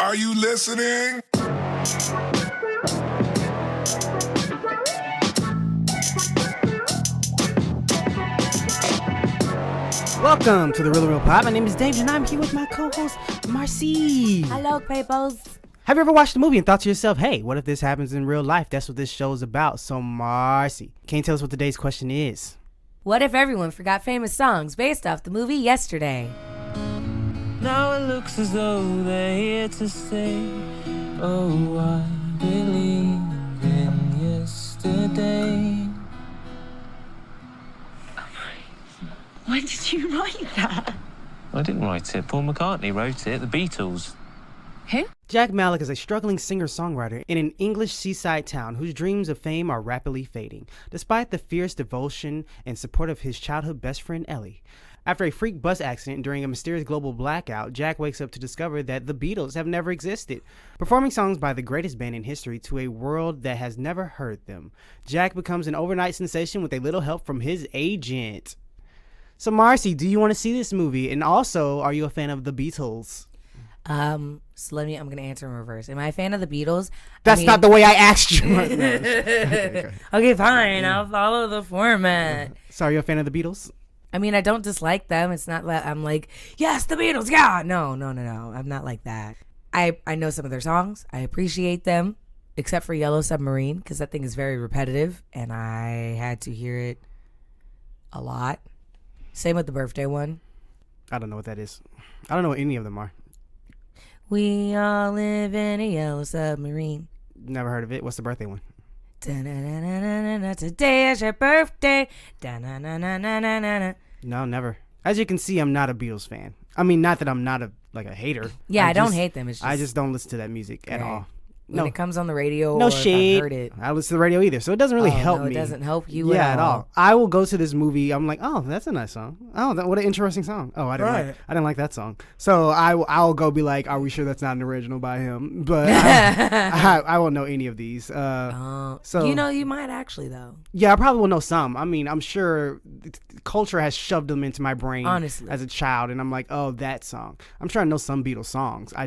Are you listening? Welcome to the Real and Real Pod. My name is Dave, and I'm here with my co-host, Marcy. Hello, peoples. Have you ever watched a movie and thought to yourself, hey, what if this happens in real life? That's what this show is about. So, Marcy, can you tell us what today's question is? What if everyone forgot famous songs based off the movie Yesterday? Now it looks as though they're here to stay. Oh, I believe in yesterday. When did you write that? I didn't write it. Paul McCartney wrote it. The Beatles. Who? Jack Malik is a struggling singer-songwriter in an English seaside town whose dreams of fame are rapidly fading, despite the fierce devotion and support of his childhood best friend Ellie. After a freak bus accident during a mysterious global blackout, Jack wakes up to discover that the Beatles have never existed, performing songs by the greatest band in history to a world that has never heard them. Jack becomes an overnight sensation with a little help from his agent. So, Marcy, do you want to see this movie? And also, are you a fan of the Beatles? I'm going to answer in reverse. Am I a fan of the Beatles? That's not the way I asked you. Okay, fine. I'll follow the format. So, are you a fan of the Beatles? I mean, I don't dislike them. It's not that I'm like, yes, the Beatles, yeah. No. I'm not like that. I know some of their songs. I appreciate them, except for Yellow Submarine, because that thing is very repetitive, and I had to hear it a lot. Same with the birthday one. I don't know what that is. I don't know what any of them are. We all live in a yellow submarine. Never heard of it. What's the birthday one? Da-na-na-na-na-na, today is your birthday. Da-na-na-na-na-na-na. No, never. As you can see, I'm not a Beatles fan. I mean, not that I'm not a hater. Yeah, I don't hate them. It's just, I just don't listen to that music at all. When it comes on the radio, No or shade. I've heard it. I listen to the radio either, so it doesn't really help me. It doesn't help you at all. I will go to this movie. I'm like, oh, that's a nice song. Oh, what an interesting song. Oh, I didn't like that song. So I'll go be like, are we sure that's not an original by him? But I won't know any of these. So you might actually though. Yeah, I probably will know some. I mean, I'm sure culture has shoved them into my brain honestly as a child, and I'm like, oh, that song. I'm sure I know some Beatles songs. I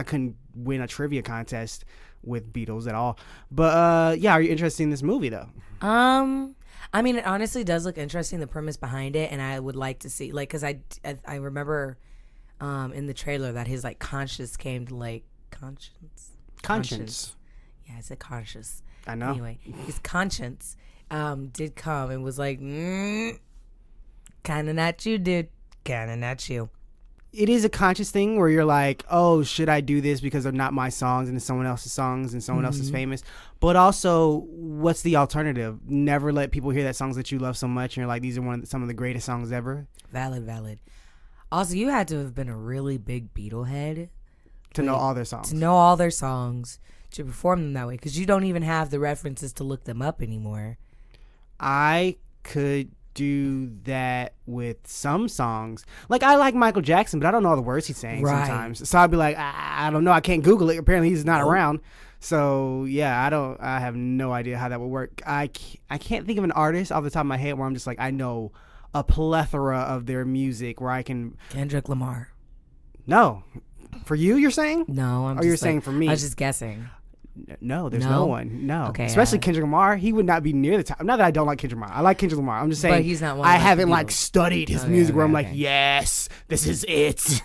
couldn't win a trivia contest with Beatles at all. But yeah, are you interested in this movie though? I mean, it honestly does look interesting, the premise behind it, and I would like to see, like, because I remember in the trailer that his like conscience came to like conscience. Yeah, I said conscious. I know. Anyway, his conscience did come and was like, kind of not you, dude. Kind of not you. It is a conscious thing where you're like, oh, should I do this because they're not my songs and it's someone else's songs and someone else is famous? But also, what's the alternative? Never let people hear that songs that you love so much and you're like, these are some of the greatest songs ever. Valid. Also, you had to have been a really big Beatle head to know all their songs. To perform them that way, because you don't even have the references to look them up anymore. I could do that with some songs. Like, I like Michael Jackson, but I don't know all the words he's saying sometimes. So I'd be like, I don't know. I can't Google it. Apparently, he's not around. So yeah, I have no idea how that would work. I can't think of an artist off the top of my head where I'm just like, I know a plethora of their music where I can. Kendrick Lamar. No, for you, you're saying? No, I'm. Or you're saying for me? I was just guessing. No, there's no one. No. Okay. Especially Kendrick Lamar. He would not be near the top. Not that I don't like Kendrick Lamar. I like Kendrick Lamar. I'm just saying. But he's not one. I haven't like studied his music where I'm like, okay. yes, this is it.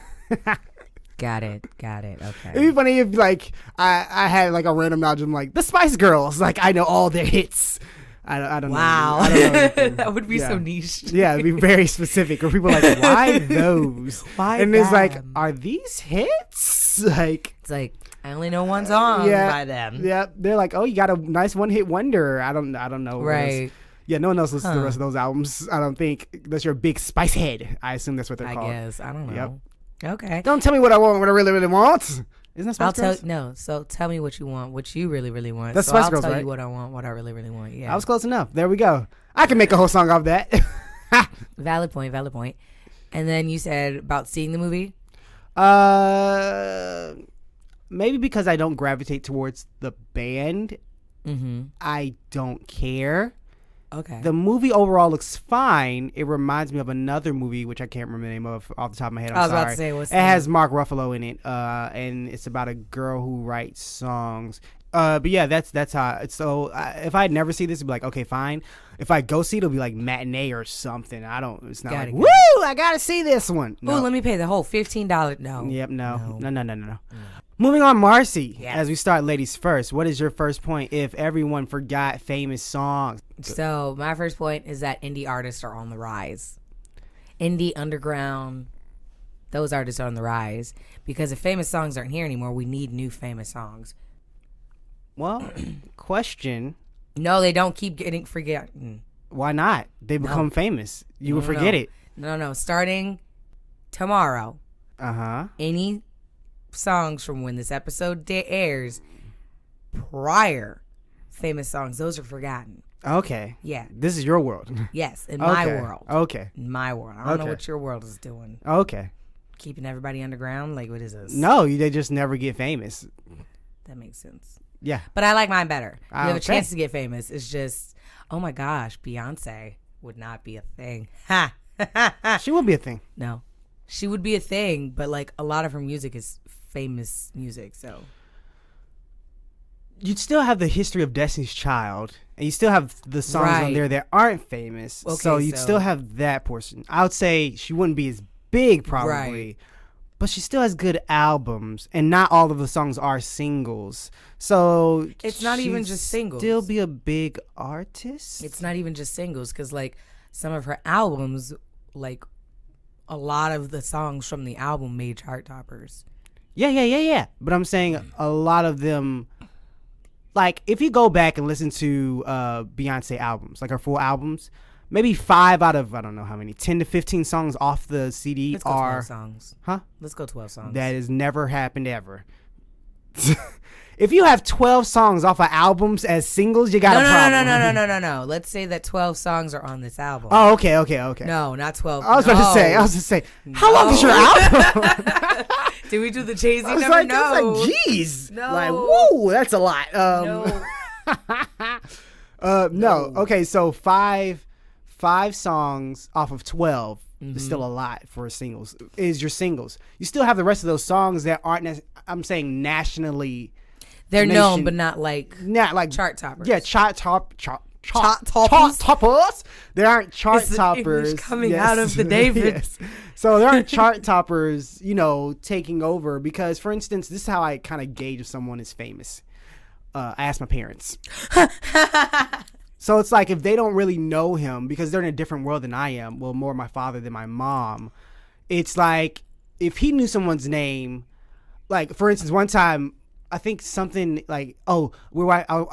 Got it. Okay. It'd be funny if like I had like a random knowledge of like the Spice Girls. Like I know all their hits. I don't know. Wow. I don't know anything. That would be so niche. Yeah, it'd be very specific. Where people are like, why those? Why? And it's like, are these hits? Like, it's like, I only know one song by them. Yeah, they're like, oh, you got a nice one-hit wonder. I don't know. Right. Yeah, no one else listens to the rest of those albums. I don't think. Unless you're a big Spice head. I assume that's what they're called. I guess. I don't know. Yep. Okay. Don't tell me what I want, what I really, really want. Isn't that Spice Girls? So tell me what you want, what you really, really want. That's Spice Girls, I'll tell right? you what I want, what I really, really want. Yeah. I was close enough. There we go. I can make a whole song off that. Valid point. And then you said about seeing the movie? Maybe because I don't gravitate towards the band. Mm-hmm. I don't care. Okay. The movie overall looks fine. It reminds me of another movie, which I can't remember the name of off the top of my head. I was sorry. about to say, what's it the has Mark Ruffalo in it, and it's about a girl who writes songs. But yeah, that's how. So if I'd never see this, it'd be like, okay, fine. If I go see it, it'll be like matinee or something. It's not like, woo, I gotta see this one. No. Oh, let me pay the whole $15. No. Yep, no. Moving on, Marcy. Yes. As we start, ladies first. What is your first point? If everyone forgot famous songs, So my first point is that indie artists are on the rise. Indie, underground, those artists are on the rise because if famous songs aren't here anymore, we need new famous songs. well, question. No, they don't keep getting forgotten. Why not? They become famous. You will forget it. No. Starting tomorrow, any songs from when this episode airs prior famous songs, those are forgotten. Okay. Yeah. This is your world. Yes, in my world. Okay. In my world. I don't know what your world is doing. Okay. Keeping everybody underground? Like, what is this? No, they just never get famous. That makes sense. Yeah. But I like mine better. You have a Okay. chance to get famous. It's just, oh my gosh, Beyonce would not be a thing. Ha! She will be a thing. No. She would be a thing, but like a lot of her music is famous music, so. You'd still have the history of Destiny's Child, and you still have the songs on Right. there that aren't famous. Okay, so you'd so- still have that portion. I would say she wouldn't be as big, probably. Right. But she still has good albums, and not all of the songs are singles. So It's not even she'd just singles. Still be a big artist. It's not even just singles, because like some of her albums, like a lot of the songs from the album made chart toppers. Yeah. But I'm saying a lot of them, like if you go back and listen to Beyonce albums, like her full albums, maybe 5 out of I don't know how many, 10 to 15 songs off the CD Let's go are 12 songs. Huh? Let's go 12 songs. That has never happened ever. If you have 12 songs off of albums as singles, you got a problem. No. Let's say that 12 songs are on this album. Oh, okay. No, not 12. I was about to say, how long is your album? Did we do the Jay-Z I was number? like, No. geez. No. Like, whoa, that's a lot. No. No. Okay, so five songs off of 12 is still a lot for singles. Is your singles. You still have the rest of those songs that aren't, I'm saying nationally. They're known, but not like chart toppers. Yeah, chart toppers. They aren't chart It's the toppers. English coming out of the David. Yes. So there aren't chart toppers, taking over. Because, for instance, this is how I kind of gauge if someone is famous. I ask my parents. So it's like if they don't really know him because they're in a different world than I am, well, more my father than my mom, it's like if he knew someone's name, like, for instance, one time, I think something like, I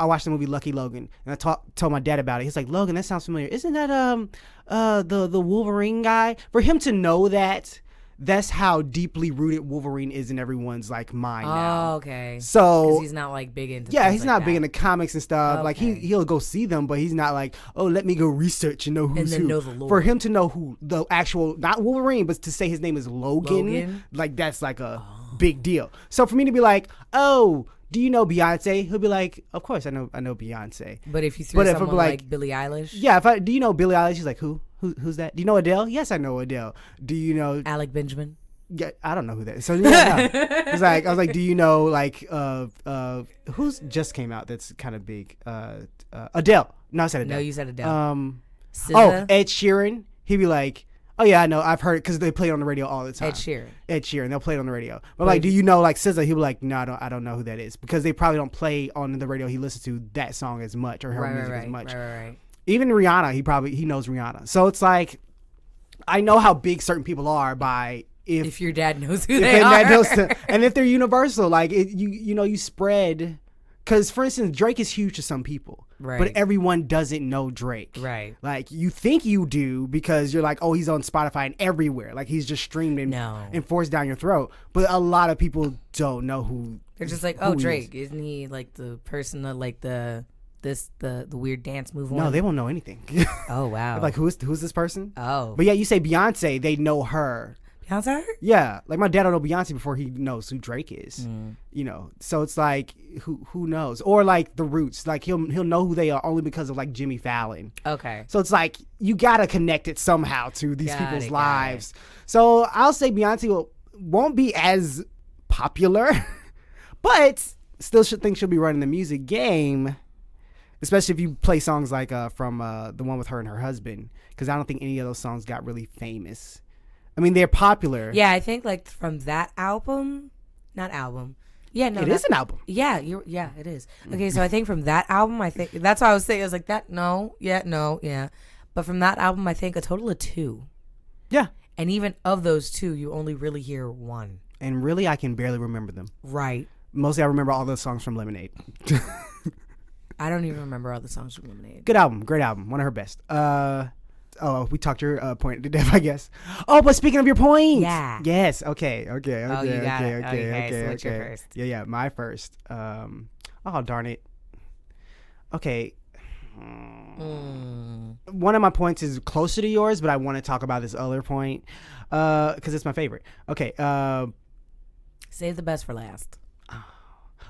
watched the movie Lucky Logan, and I told my dad about it. He's like, Logan, that sounds familiar. Isn't that the Wolverine guy? For him to know that, that's how deeply rooted Wolverine is in everyone's like mind now. Oh, okay. So 'cause he's not like big into. Yeah, things he's like not that. big into comics and stuff. Like Okay. he'll go see them, but he's not like, oh, let me go research and know who's then who. know the lore. For him to know who the actual, not Wolverine, but to say his name is Logan. Like that's like a big deal. So for me to be like, oh, do you know Beyonce? He'll be like, of course I know Beyonce. But if you threw But if someone I'm like Billie Eilish, Yeah, do you know Billie Eilish? He's like, who's that? Do you know Adele? Yes, I know Adele. Do you know? Alec Benjamin. Yeah, I don't know who that is. So yeah, no. It's like I was like, do you know like who's just came out that's kind of big? Adele. No, I said Adele. No, you said Adele. Oh, Ed Sheeran. He'd be like, oh yeah, I know, I've heard it because they play it on the radio all the time. Ed Sheeran, they'll play it on the radio. But like, do you know like SZA? He'll be like, no, I don't know who that is because they probably don't play on the radio he listens to that song as much or her music as much. Right. Even Rihanna, he knows Rihanna. So it's like, I know how big certain people are by. If your dad knows who they are. And if they're universal, like you spread, because for instance, Drake is huge to some people, right? But everyone doesn't know Drake, right? Like you think you do because you're like, oh, he's on Spotify and everywhere, like he's just streamed and forced down your throat. But a lot of people don't know who. They're just like, oh, Drake, isn't he like the person that like the weird dance move on? No, they won't know anything. Oh wow! Like who's this person? Oh, but yeah, you say Beyonce, they know her. Beyonce? Yeah, like my dad don't know Beyonce before he knows who Drake is. You know, so it's like who knows? Or like the Roots, like he'll know who they are only because of like Jimmy Fallon. Okay. So it's like you gotta connect it somehow to these Got people's it. lives. So I'll say Beyonce won't be as popular, but still think she'll be running the music game. Especially if you play songs like from the one with her and her husband, because I don't think any of those songs got really famous. I mean, they're popular. Yeah, I think like from that album, not album. Yeah, no, It is an album. Yeah, yeah, it is. Okay, so I think from that album, I think that's why I was saying I was like that. No, yeah. But from that album, I think a total of 2. Yeah. And even of those 2, you only really hear 1. And really, I can barely remember them. Right. Mostly, I remember all those songs from Lemonade. I don't even remember all the songs from Lemonade. Good album. Great album. One of her best. We talked your point to death, I guess. Oh, but speaking of your points. Yeah. Yes. Okay. Oh, you got it. Okay, so what's your first? Yeah. My first. Oh, darn it. Okay. One of my points is closer to yours, but I want to talk about this other point because it's my favorite. Okay. Save the best for last.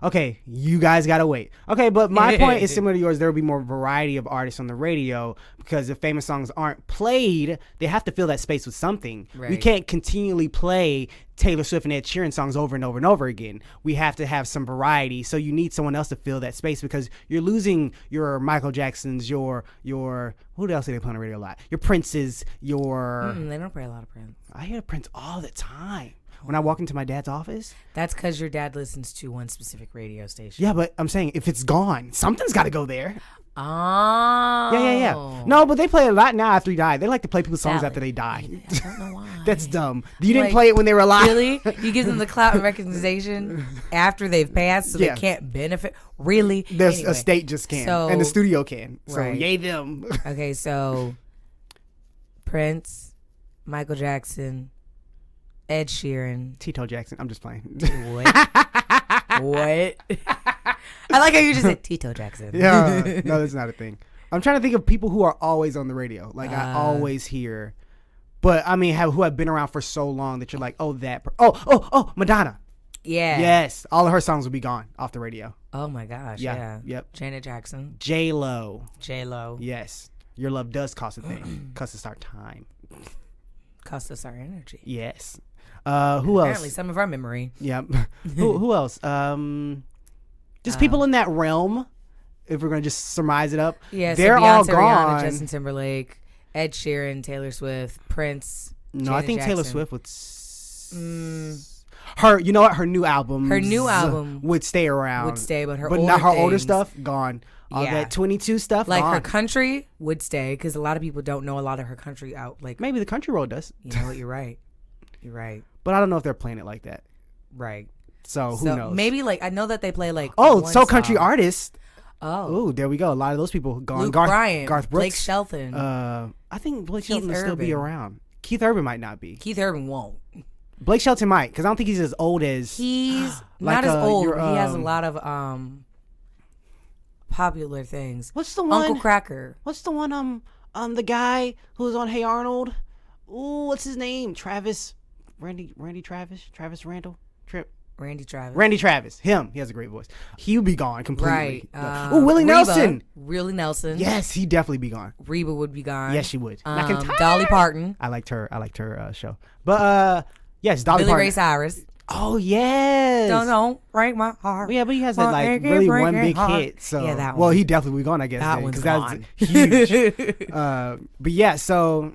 Okay, you guys gotta wait. Okay, but my point is similar to yours. There will be more variety of artists on the radio because if famous songs aren't played, they have to fill that space with something. Right. We can't continually play Taylor Swift and Ed Sheeran songs over and over and over again. We have to have some variety. So you need someone else to fill that space because you're losing your Michael Jacksons, your who else do they play on the radio a lot? Your Princes, your They don't play a lot of Prince. I hear Prince all the time. When I walk into my dad's office. That's because your dad listens to one specific radio station. Yeah, but I'm saying if it's gone, something's got to go there. Oh. Yeah. No, but they play a lot now after he died. They like to play people's songs Valid. after they die. I don't know why. That's dumb. You didn't Like, play it when they were alive. Really? You give them the clout and recognition after they've passed so Yeah. they can't benefit? Really? There's Anyway, a state just can, so- and the studio can. So Right. yay them. Okay, so Prince, Michael Jackson, Ed Sheeran. Tito Jackson. I'm just playing. What? What? I like how you just said Tito Jackson. Yeah, no, that's not a thing. I'm trying to think of people who are always on the radio. Like I always hear, but I mean, who have been around for so long that you're like, oh, oh, Madonna. Yeah. Yes, all of her songs will be gone off the radio. Oh my gosh. Yeah. Yeah. Yep. Janet Jackson. J-Lo. J-Lo. Yes, your love does cost a thing. Costs us our time. Cost us our energy. Yes. Who Apparently else? some of our memory. Yep. who else? Just people in that realm. If we're gonna just surmise it up, Yeah, they're so all Beyonce, gone. Rihanna, Justin Timberlake, Ed Sheeran, Taylor Swift, Prince. No, Janet I think Taylor Jackson. Swift would. Her, you know what? Her new album would stay around. would stay, but her not her older older things- stuff gone. All Yeah. that 22 stuff Like gone. her country would stay because a lot of people don't know a lot of her country out. Like, Maybe the country road does, you know what? You're right. You're right. but I don't know if they're playing it like that. Right. So who So knows? maybe like I know that they play like Oh, one so country song. artists. Oh, Oh, there we go. A lot of those people gone. Luke Bryan, Garth Brooks, Blake Shelton, I think Blake Keith Shelton will still be Urban. around. Keith Urban might not be. Keith Urban won't. Blake Shelton might, because I don't think he's as old as. He's Like, not as old. your, He has a lot of popular things. What's the one? Uncle Cracker. What's the one? The guy who was on Hey Arnold. Ooh, what's his name? Travis, Randy Travis, Travis Randall, Randy Travis. Randy Travis. Him. He has a great voice. He would be gone completely. Right. Ooh, Willie Reba. Nelson. Willie Nelson. Yes, he'd definitely be gone. Reba would be gone. Yes, she would. McIntyre. Dolly Parton. I liked her show. But yes, Dolly Billy Parton. Ray Cyrus. Oh yes. Don't break my heart. Yeah, but he has that like Break it, really break one it big hard. hit. So Yeah, that well, one. he definitely would be gone, I guess. That then, one's 'cause gone. that's huge. But yeah, so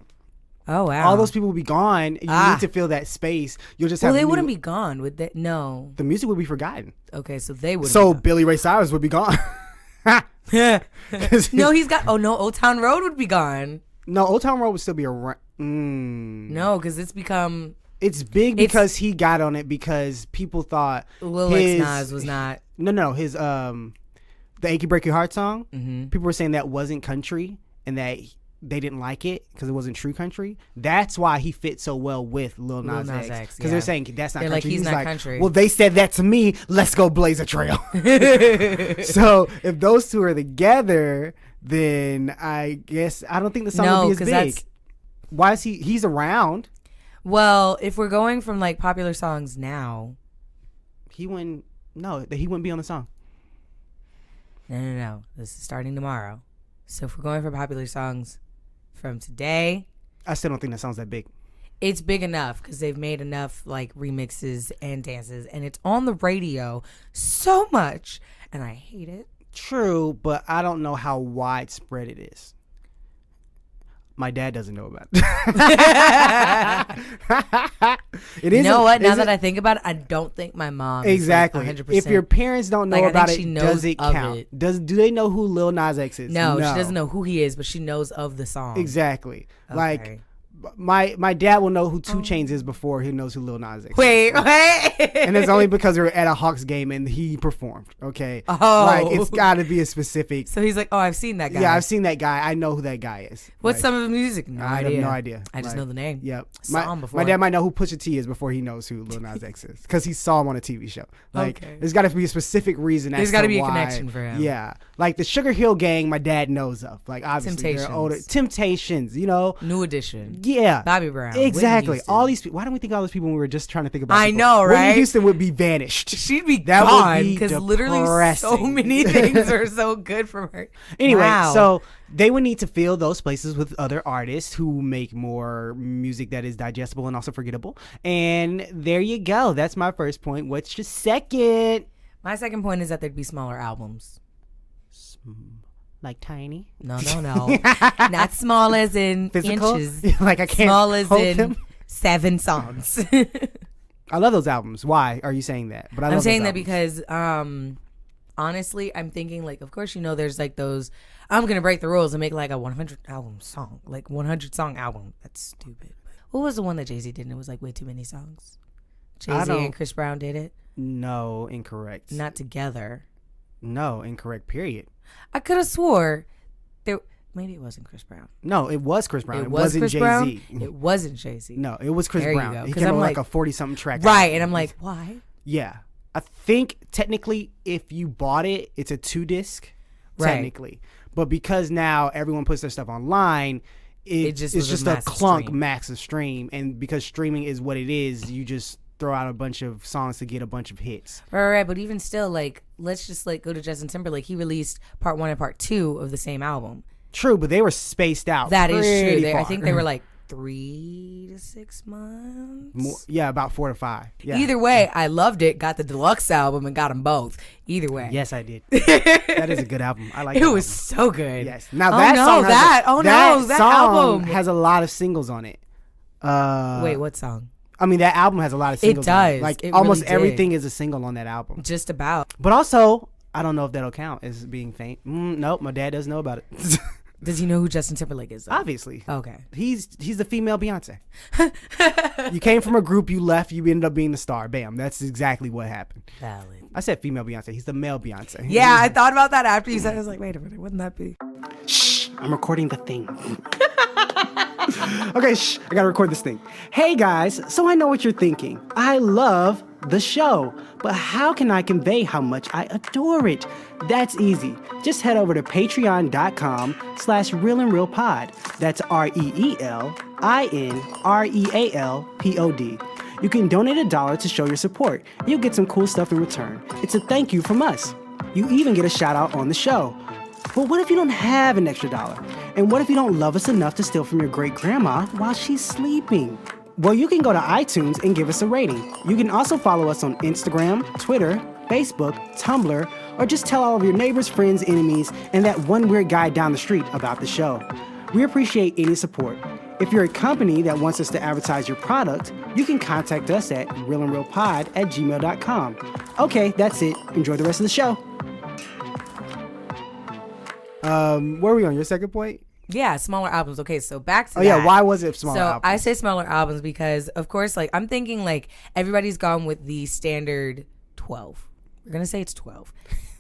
Oh wow. all those people will be gone. You need to fill that space. You'll just Well, have. they wouldn't be gone, would they? No. The music would be forgotten. Okay, so they would. So Billy Ray Cyrus would be gone. No, he's got. Oh no, Old Town Road would be gone. No, Old Town Road would still be around. No, because it's become. It's big because he got on it because people thought Lil X Nas was not. No, his the Achy Break Your Heart song. Mm-hmm. People were saying that wasn't country and that they didn't like it because it wasn't true country. That's why he fit so well with Lil Nas X because yeah. they're saying that's not They're country. like, he's not country. Well, they said that to me. Let's go blaze a trail. So if those two are together, then I guess I don't think the song No, would be as 'cause big. that's- Why is he's around? Well, if we're going from like popular songs now, He wouldn't be on the song. no. This is starting tomorrow. So if we're going for popular songs from today, I still don't think that song's that big. it's big enough because they've made enough like remixes and dances, and it's on the radio so much, and I hate it. True, but I don't know how widespread it is. My dad doesn't know about it. It is. You know what? Now that I think about it, I don't think my mom exactly. is like 100%. If your parents don't know Like, I about think it, she knows does it of count? it. Do they know who Lil Nas X is? No, she doesn't know who he is, but she knows of the song. Exactly. Okay. Like my dad will know who 2 Chainz is before he knows who Lil Nas X is. Wait. And it's only because we were at a Hawks game and he performed. Okay. Oh. Like it's got to be a specific. So he's like, oh, I've seen that guy. Yeah, I've seen that guy. I know who that guy is. What's Like, some of his music? No I idea. have no idea. I just Like, know the name. Yep. Saw him before. My dad might know who Pusha T is before he knows who Lil Nas X is because he saw him on a TV show. Like, Okay. there's got to be a specific reason. There's got to be a connection for him. Yeah, like the Sugar Hill Gang, my dad knows of. Like, obviously, they're older. Temptations, you know. New Edition. Yeah, Bobby Brown. Whitney exactly. Houston. All these people. Why don't we think of all these people when we were just trying to think about? I people? know, Whitney right? Houston would be vanished. She'd be That would gone be because literally so depressing. many things are so good from her. Anyway, Wow. so they would need to fill those places with other artists who make more music that is digestible and also forgettable. And there you go. That's my first point. What's your second? My second point is that there'd be smaller albums. Like tiny? No. Not small as in Physical? inches. Like I can't Small as hold in them? 7 songs. I love those albums. Why are you saying that? But I'm love saying those that because honestly, I'm thinking like, of course, you know, there's like those, I'm going to break the rules and make like a 100 album song, like 100 song album. That's stupid. What was the one that Jay-Z did and it was like way too many songs? Jay-Z and Chris Brown did it? No, incorrect. Not together. No, incorrect, period. I could have swore there, maybe it wasn't Chris Brown. No, it was Chris Brown. It was wasn't Chris Jay-Z. Brown. It wasn't Jay-Z. No, it was Chris There you Brown. go. He 'Cause came out I'm with like- like a 40-something track. Right, album. and I'm like, why? Yeah. I think technically if you bought it, it's a 2-disc. Right. Technically. But because now everyone puts their stuff online, it's just was a just a massive clunk stream. massive stream. And because streaming is what it is, you just throw out a bunch of songs to get a bunch of hits. Right, but even still, like, let's just like go to Justin Timberlake. He released part 1 and part 2 of the same album. True, but they were spaced out. That is true. pretty I far. think they were like 3 to 6 months. Yeah, about 4 to 5. Yeah. Either way, I loved it. Got the deluxe album and got them both. Either way, Yes, I did. That is a good album. I like it that was album. so good. Yes. Now Oh, that no, song has that- a, oh, no, that that song album. has a lot of singles on it. Wait, what song? I mean, that album has a lot of singles. on does. it. Like It almost really did. everything is a single on that album. Just about. But also, I don't know if that'll count as being faint. Nope, my dad doesn't know about it. Does he know who Justin Timberlake is, though? Obviously. Okay. He's the female Beyonce. You came from a group, you left, you ended up being the star. Bam. That's exactly what happened. Valid. I said female Beyonce. He's the male Beyonce. Yeah, I thought about that after you said it. I was like, wait a minute, wouldn't that be? Shh, I'm recording the thing. Okay, shh, I gotta record this thing. Hey guys, so I know what you're thinking. I love the show, but how can I convey how much I adore it? That's easy. Just head over to patreon.com/reelinrealpod. That's ReelinRealpod. You can donate $1 to show your support. You'll get some cool stuff in return. It's a thank you from us. You even get a shout out on the show. But what if you don't have an extra $1? And what if you don't love us enough to steal from your great grandma while she's sleeping? Well, you can go to iTunes and give us a rating. You can also follow us on Instagram, Twitter, Facebook, Tumblr, or just tell all of your neighbors, friends, enemies, and that one weird guy down the street about the show. We appreciate any support. If you're a company that wants us to advertise your product, you can contact us at reelinrealpod@gmail.com. Okay, that's it. Enjoy the rest of the show. Where are we on? Your second point? Yeah, smaller albums. Okay, so back to Oh yeah, that. why was it smaller So albums? I say smaller albums because, of course, like I'm thinking like everybody's gone with the standard 12. We're gonna say it's 12.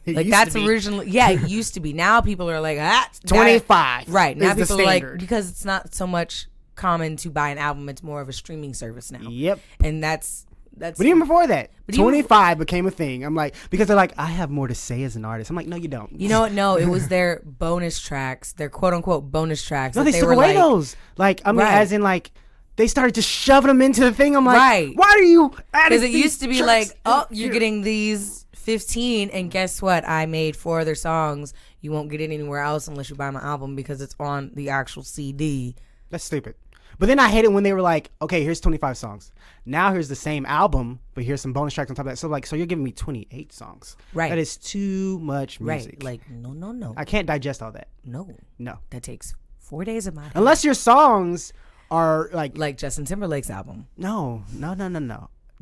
It Like used that's to be. originally, yeah, it used to be. Now people are like, 25. Right now is the people are like, standard. because it's not so much common to buy an album. It's more of a streaming service now. Yep. And that's. But even before that, But even 25 became a thing. I'm like, because they're like, I have more to say as an artist. I'm like, no, you don't. You know what? No, it was their bonus tracks, their quote unquote bonus tracks. No, that they took were away like, those. Like, I mean, Right. as in like they started just shoving them into the thing. I'm like, Right. why are you adding Because it used to be tracks like, oh, in you're here? getting these 15, and guess what? I made 4 other songs. You won't get it anywhere else unless you buy my album because it's on the actual CD. That's stupid. But then I hate it when they were like, okay, here's 25 songs. Now here's the same album, but here's some bonus tracks on top of that. So you're giving me 28 songs. Right. That is too much music. Right. Like, no. I can't digest all that. No. No. That takes 4 days of my life. Unless your songs are like Justin Timberlake's album. no.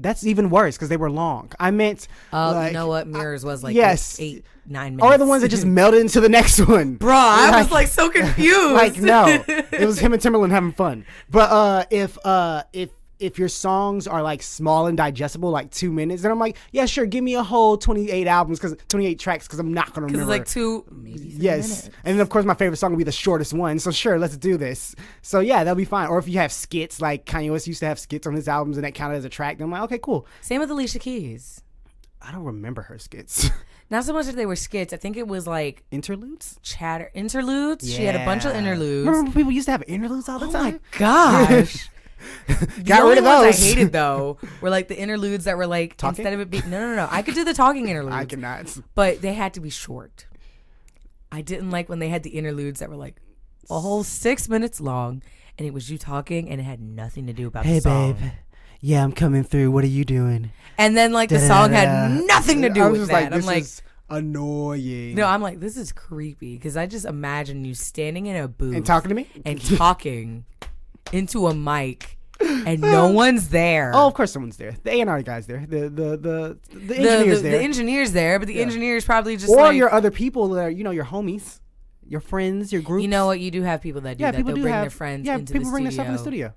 That's even worse because they were long. I meant You know what? Mirrors was like yes. 8-9 minutes. Or the ones that just melted into the next one. Bruh, I was like so confused. Like no, it was him and Timberland having fun. But if your songs are like small and digestible, like 2 minutes, then I'm like, yeah, sure, give me a whole 28 tracks because I'm not gonna remember. It's like 2, maybe 3 yes, minutes. and then of course my favorite song will be the shortest one. So sure, let's do this. So yeah, that'll be fine. Or if you have skits, like Kanye West used to have skits on his albums, and that counted as a track, then I'm like, okay, cool. Same with Alicia Keys. I don't remember her skits. Not so much that they were skits. I think it was like Interludes. interludes. She had a bunch of interludes. Remember when people used to have interludes all the Oh time? my gosh. Got rid of ones those. I hated though were like the interludes that were like Talking? instead of it being no. I could do the talking interludes. I cannot. But they had to be short. I didn't like when they had the interludes that were like a whole 6 minutes long and it was you talking and it had nothing to do about the song. Yeah, I'm coming through. What are you doing? And then like the song had nothing to do with that. This I'm like, is annoying. no, I'm like, this is creepy because I just imagine you standing in a booth And talking to me? and talking into a mic and no one's there. Oh, of course someone's there. The A&R guy's there. The engineer's there. The engineer's there, but the engineer's probably just or like, your other people that are, your homies, your friends, your groups. you know what? You do have people that do that. people They'll do bring have their friends Yeah, into people the bring their studio. stuff in the studio.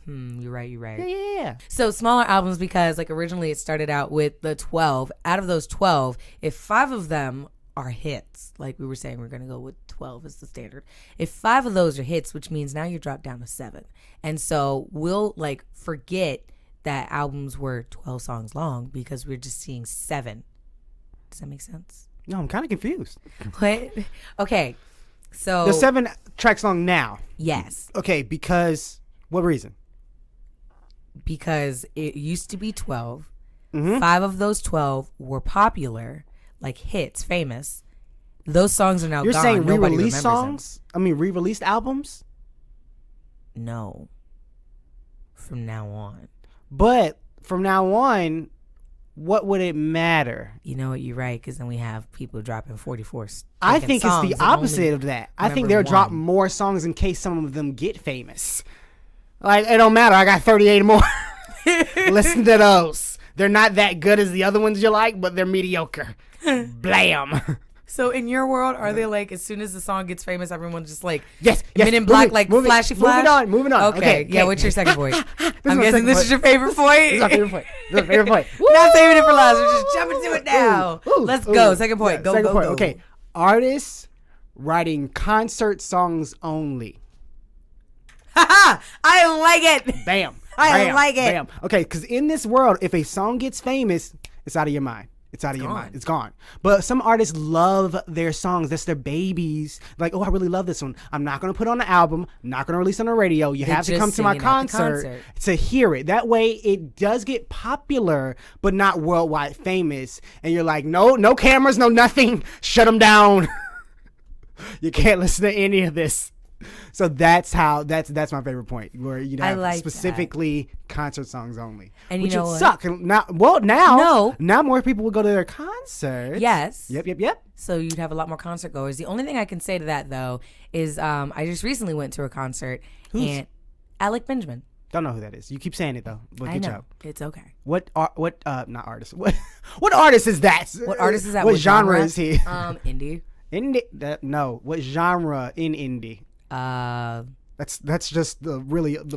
You're right. Yeah. So smaller albums because like originally it started out with the 12. Out of those 12, if 5 of them are hits, like we were saying, we're going to go with 12 as the standard. If 5 of those are hits, which means now you're dropped down to 7. And so we'll like forget that albums were 12 songs long because we're just seeing 7. Does that make sense? No, I'm kind of confused. What? Okay. So They're 7 tracks long now. yes, Okay, because what reason? because it used to be 12. Mm-hmm. 5 of those 12 were popular, like hits, famous. Those songs are now You're gone. saying Nobody re-release remembers songs? I mean, re-released albums? them. No. From now on. But from now on, what would it matter? You know what? You're right, because then we have people dropping 44 I freaking think it's songs the and only opposite of that. I think remember they'll drop one. more songs in case some of them get famous. Like, it don't matter. I got 38 more. Listen to those. They're not that good as the other ones you like, but they're mediocre. Blam. So in your world, are they like, as soon as the song gets famous, everyone's just like, Yes. Men in Black, like moving, flashy flash? Moving on. Okay, yeah, what's your second point? I'm my guessing second this point. is your favorite point? This is my favorite point. This is my favorite point. Not saving it for last. We're just jumping to it now. Let's go. Second point. Yeah, Go, second go, point. go. Okay. Artists writing concert songs only. Haha! I like it. Bam. I Bam, like it. Bam. Okay, because in this world, if a song gets famous, it's out of your mind. It's out of your gone. mind. It's gone. But some artists love their songs. That's their babies. Like, oh, I really love this one. I'm not going to put it on the album. I'm not going to release it on the radio. You have to just come to my sing it at the concert concert. to hear it. That way, it does get popular, but not worldwide famous. And you're like, no cameras, no nothing. Shut them down. You can't listen to any of this. So that's my favorite point, where you I have like specifically concert songs only, And which you know would what? suck. Now more people will go to their concerts. Yes. Yep. So you'd have a lot more concert goers. The only thing I can say to that though is I just recently went to a concert and Alec Benjamin. Don't know who that is. You keep saying it though. But I good know. job. It's okay. Not artist. What artist is that? What artist is that? What genre is he? Indie. Indie? No. What genre in indie? That's just the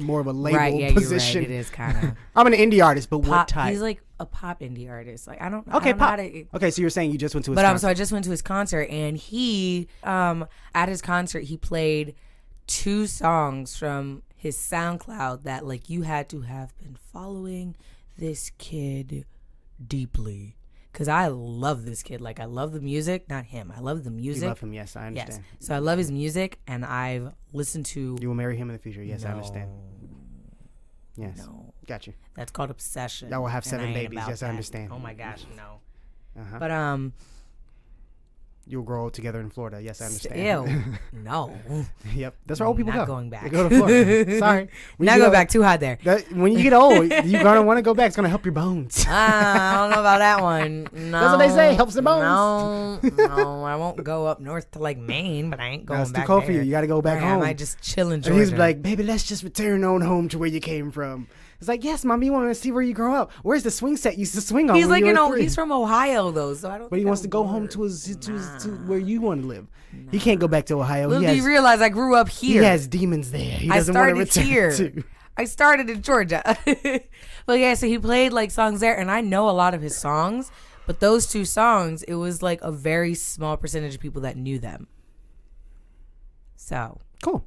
more of a label right, yeah, position. You're right. It is kind of I'm an indie artist, but what type? He's like a pop indie artist. Like I don't. Okay, I don't know how pop. to, Okay, so you're saying you just went to his But concert. so I just went to his concert, and he at his concert he played 2 songs from his SoundCloud that like you had to have been following this kid deeply. Because I love this kid. Like, I love the music. Not him. I love the music. You love him, yes, I understand. Yes. So I love his music, and I've listened to... You will marry him in the future, yes, I No. understand. Yes. No. Got you. That's called obsession. Y'all will have and 7 I ain't babies. about Yes, I that. understand. Oh my gosh, no. Uh-huh. But You'll grow old together in Florida. Yes, I understand. Ew. No. Yep. That's where old people Not go. going back. They go to Florida. Sorry. Not go back too hot there. When you get old, you're going to want to go back. It's going to help your bones. I don't know about that one. No. That's what they say. Helps the bones. No, I won't go up north to like Maine, but I ain't going No, it's back too cold there. for you. You got to go back I home. might just chill in And Georgia. he's like, baby, let's just return on home to where you came from. It's like, yes, Mom, you want to see where you grow up. Where's the swing set you used to swing on? he's when like, you were 3? he's from Ohio though, so I don't. But he think wants that to go would home work. to where you want to live. He can't go back to Ohio. Little He do you has, realize I grew up he here. has demons there. He I doesn't want to started return here. to. I started in Georgia. But yeah, so he played like songs there, and I know a lot of his songs. But those 2 songs, it was like a very small percentage of people that knew them. So, Cool.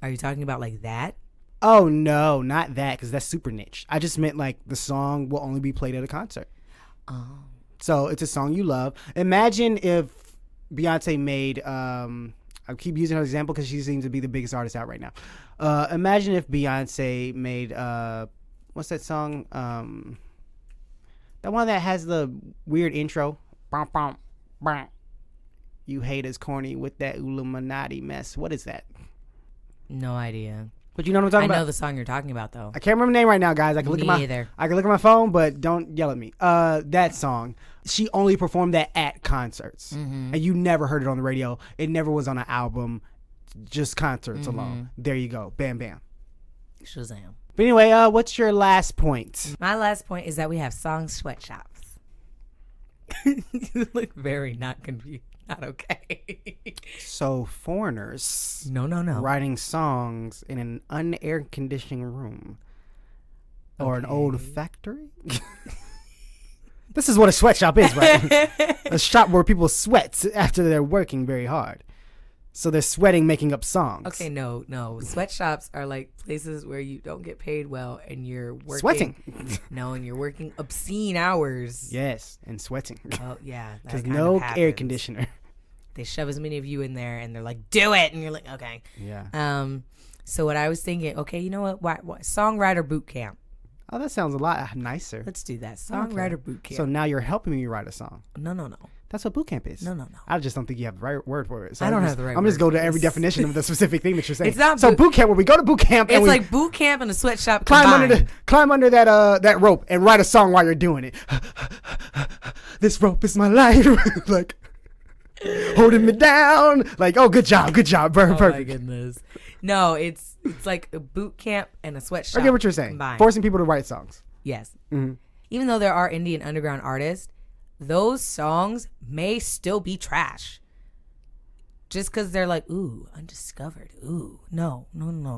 are you talking about like that? Oh, no, not that, because that's super niche. I just meant like the song will only be played at a concert. Oh. So it's a song you love. Imagine if Beyonce made, I keep using her example because she seems to be the biggest artist out right now. Imagine if Beyonce made, what's that song? The one that has the weird intro. Bum, bum, bum. You haters corny with that Illuminati mess. What is that? No idea. But you know what I'm talking I about? know the song you're talking about though. I can't remember the name right now, guys. I can look Me at my either. I can look at my phone, but don't yell at me. That song, she only performed that at concerts, and you never heard it on the radio. It never was on an album, just concerts alone. There you go, bam, bam. Shazam. But anyway, what's your last point? My last point is that we have song sweatshops. You look very not confused. Not okay. So foreigners, No. writing songs in an unair conditioning room, or an old factory. This is what a sweatshop is, right? A shop where people sweat after they're working very hard. So they're sweating, making up songs. Okay, no. Sweatshops are like places where you don't get paid well and you're working. Sweating. No, and you're working obscene hours. Yes, and sweating. Oh, yeah. that Because kind no of air happens. conditioner. They shove as many of you in there and they're like, do it. And you're like, okay. Yeah. So what I was thinking, okay, you know what? Songwriter boot camp. Oh, that sounds a lot nicer. Let's do that. Songwriter boot camp. So now you're helping me write a song. No. That's what boot camp is. No. I just don't think you have the right word for it. So I don't I'm have the right I'm just word. go to every definition of the specific thing that you're saying. It's not so boot- boot camp. Where we go to boot camp and It's we like boot camp and a sweatshop climb combined. under that rope and write a song while you're doing it. This rope is my life. Like holding me down. Like, oh, good job. Oh my Perfect. goodness. No, it's like a boot camp and a sweatshop. I get what you're saying. Combined. Forcing people to write songs. Yes. Mhm. Even though there are indie and underground artists, those songs may still be trash. Just because they're like, ooh, undiscovered. Ooh, no.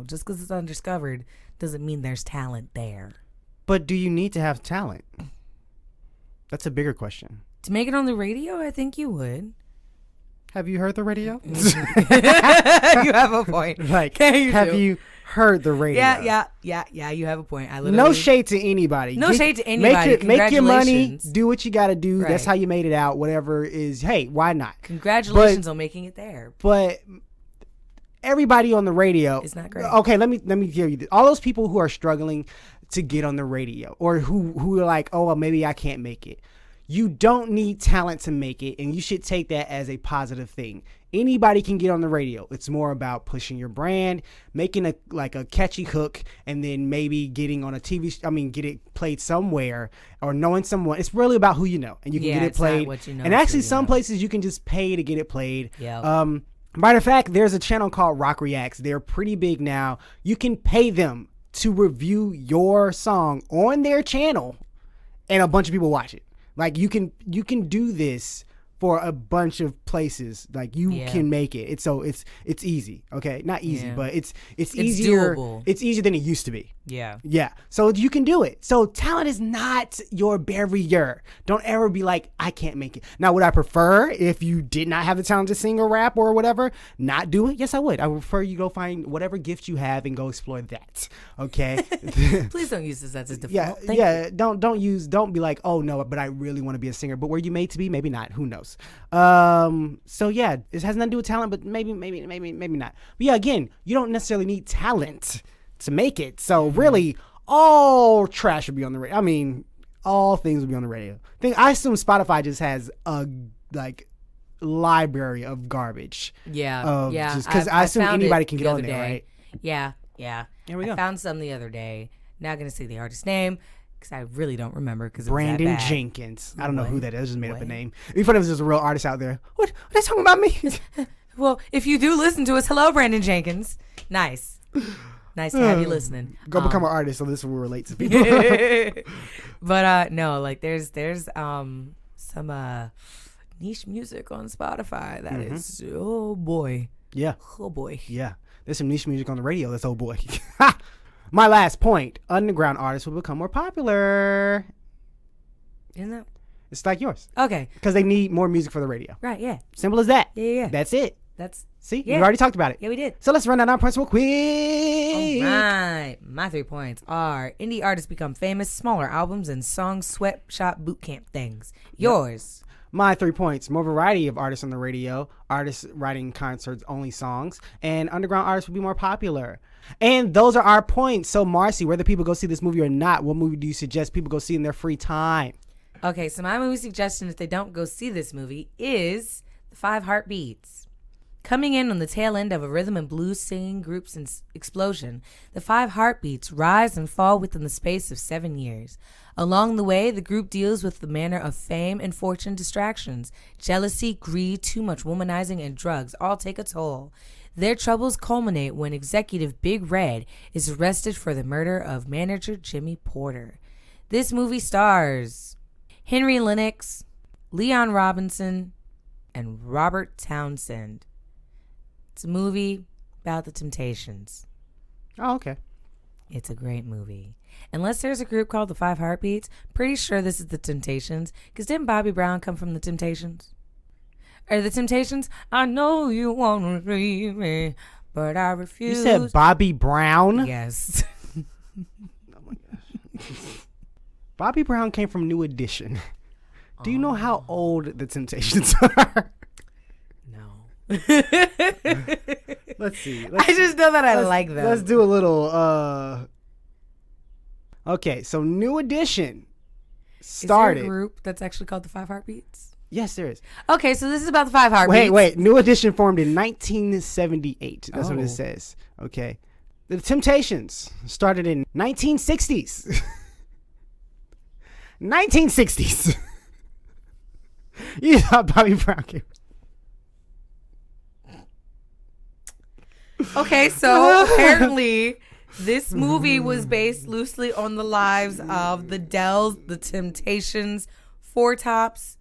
Just because it's undiscovered doesn't mean there's talent there. But do you need to have talent? That's a bigger question. To make it on the radio, I think you would. Have you heard the radio? You have a point. Like, You have do. you heard the radio? Yeah, you have a point. I literally No shade to anybody. No shade to anybody. Make your money. Congratulations. Do what you got to do. Right. That's how you made it out. Whatever is, hey, why not? Congratulations on making it there. But everybody on the radio, It's not great. Okay, let me give you this. All those people who are struggling to get on the radio, or who are like, oh, well, maybe I can't make it. You don't need talent to make it, and you should take that as a positive thing. Anybody can get on the radio. It's more about pushing your brand, making a catchy hook, and then maybe getting on a get it played somewhere or knowing someone. It's really about who you know, and you can Yeah, get it it's not played. what you know, And it's actually, who you some know. places you can just pay to get it played. Yeah. Matter of fact, there's a channel called Rock Reacts. They're pretty big now. You can pay them to review your song on their channel, and a bunch of people watch it. Like you can do this for a bunch of places. Like you can make it. It's easy. Okay, not easy, but it's easier. doable. It's easier than it used to be. Yeah. Yeah. So you can do it. So talent is not your barrier. Don't ever be like, I can't make it. Now, would I prefer if you did not have the talent to sing or rap or whatever, not do it? Yes, I would. I would prefer you go find whatever gift you have and go explore that. Okay. Please don't use this as a default. Yeah. Thank Yeah. Don't be like, oh no, but I really want to be a singer. But were you made to be? Maybe not. Who knows? So yeah, it has nothing to do with talent, but maybe not. But yeah, again, you don't necessarily need talent to make it. So really, all trash would be on the radio. I mean, all things would be on the radio. I assume Spotify just has a library of garbage. Yeah. Because I assume anybody can get on there, right? Yeah. Here we go. I found some the other day. Not going to say the artist's name because I really don't remember. Brandon Jenkins. I don't know who that is. I just made up a name. It'd be funny if there's a real artist out there. What are they talking about me? Well, if you do listen to us, hello, Brandon Jenkins. Nice to have you listening. Go become an artist so this will relate to people. But no, like there's some niche music on Spotify that is, oh boy. Yeah. Oh boy. Yeah. There's some niche music on the radio that's oh boy. My last point, underground artists will become more popular. Isn't that? It's like yours. Okay. Because they need more music for the radio. Right, yeah. Simple as that. Yeah. That's it. See, yeah. we already talked about it. Yeah, we did. So let's run down our points real quick. All right. My 3 points are indie artists become famous, smaller albums, and songs, sweatshop bootcamp things. Yours. My 3 points, more variety of artists on the radio, artists writing concerts only songs, and underground artists will be more popular. And those are our points. So Marcy, whether people go see this movie or not, what movie do you suggest people go see in their free time? Okay, so my movie suggestion if they don't go see this movie is The 5 Heartbeats. Coming in on the tail end of a rhythm and blues singing group's explosion, The 5 Heartbeats rise and fall within the space of 7 years. Along the way, the group deals with the manner of fame and fortune distractions. Jealousy, greed, too much womanizing, and drugs all take a toll. Their troubles culminate when executive Big Red is arrested for the murder of manager Jimmy Porter. This movie stars Henry Lennox, Leon Robinson, and Robert Townsend. It's a movie about the Temptations. Oh, okay. It's a great movie. Unless there's a group called the 5 Heartbeats, pretty sure this is the Temptations. Because didn't Bobby Brown come from the Temptations? Or the Temptations? I know you want to leave me, but I refuse. You said Bobby Brown? Yes. Oh my gosh. Bobby Brown came from New Edition. Do you know how old the Temptations are? No. Let's see. I just know that I like them. Let's do a little. Okay, so New Edition started. Is there a group that's actually called the 5 Heartbeats? Yes, there is. Okay, so this is about the 5 Heartbeats. Wait. New Edition formed in 1978. That's what it says. Okay. The Temptations started in 1960s. 1960s. You thought Bobby Brown came. Okay, so apparently this movie was based loosely on the lives of the Dells, the Temptations, Four Tops,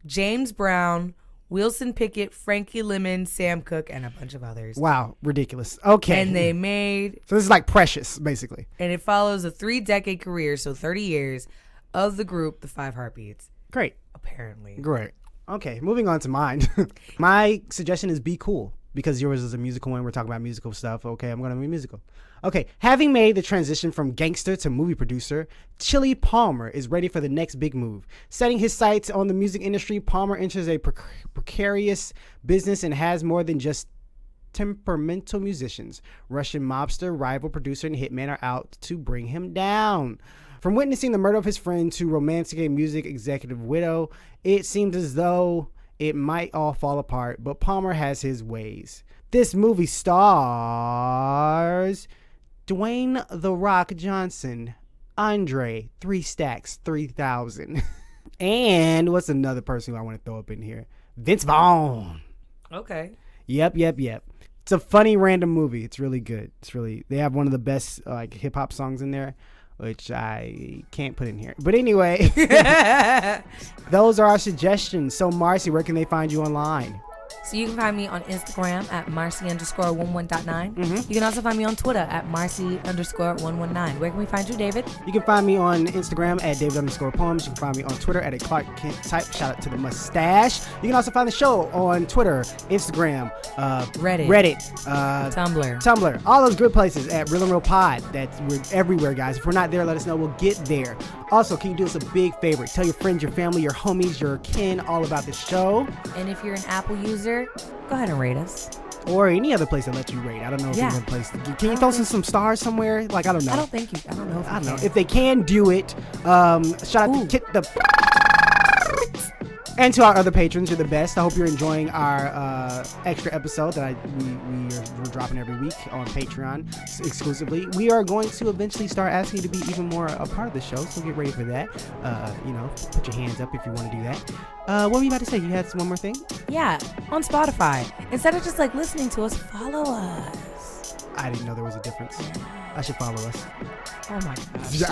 James Brown, Wilson Pickett, Frankie Lemon, Sam Cooke, and a bunch of others. Wow, ridiculous. Okay. And they made... So this is like Precious, basically. And it follows a 3-decade career, so 30 years, of the group, the 5 Heartbeats. Great. Apparently. Great. Okay, moving on to mine. My suggestion is be cool. Because yours is a musical one. We're talking about musical stuff. Okay, I'm going to be musical. Okay, having made the transition from gangster to movie producer, Chili Palmer is ready for the next big move. Setting his sights on the music industry, Palmer enters a precarious business and has more than just temperamental musicians. Russian mobster, rival producer, and hitman are out to bring him down. From witnessing the murder of his friend to romancing a music executive widow, it seems as though it might all fall apart, but Palmer has his ways. This movie stars Dwayne "The Rock" Johnson, Andre 3 Stacks 3000, and what's another person who I want to throw up in here? Vince Vaughn. Okay. Yep. It's a funny random movie. It's really good. They have one of the best hip hop songs in there, which I can't put in here. But anyway, those are our suggestions. So Marcy, where can they find you online? So you can find me on Instagram at Marcy_11.9. You can also find me on Twitter at Marcy_119. Where can we find you, David? You can find me on Instagram at David_Poems. You can find me on Twitter at Clark Kent Type. Shout out to the mustache. You can also find the show on Twitter, Instagram, Reddit, Tumblr, all those good places at Real and Real Pod. We're everywhere, guys. If we're not there, let us know. We'll get there. Also, can you do us a big favor? Tell your friends, your family, your homies, your kin all about the show. And if you're an Apple user, go ahead and rate us. or any other place that lets you rate. I don't know if Yeah. there's a place. Can you throw some stars somewhere? Like, I don't know. I don't know. I don't know. If they can do it, shout out to Kit the... And to our other patrons, you're the best. I hope you're enjoying our extra episode that we're dropping every week on Patreon exclusively. We are going to eventually start asking you to be even more a part of the show, so get ready for that. Put your hands up if you want to do that. What were you about to say? You had one more thing? Yeah, on Spotify. Instead of just like listening to us, follow us. I didn't know there was a difference. I should follow us. Oh my gosh.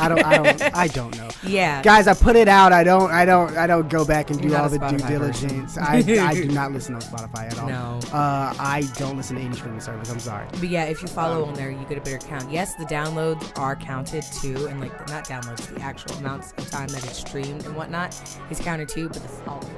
I don't know. Yeah. Guys, I put it out. I don't go back and do all the due Spotify diligence. I do not listen on Spotify at all. No. I don't listen to any streaming service. I'm sorry. But yeah, if you follow on there, you get a better count. Yes, the downloads are counted too, and like not downloads, the actual amounts of time that it's streamed and whatnot is counted too. But the followers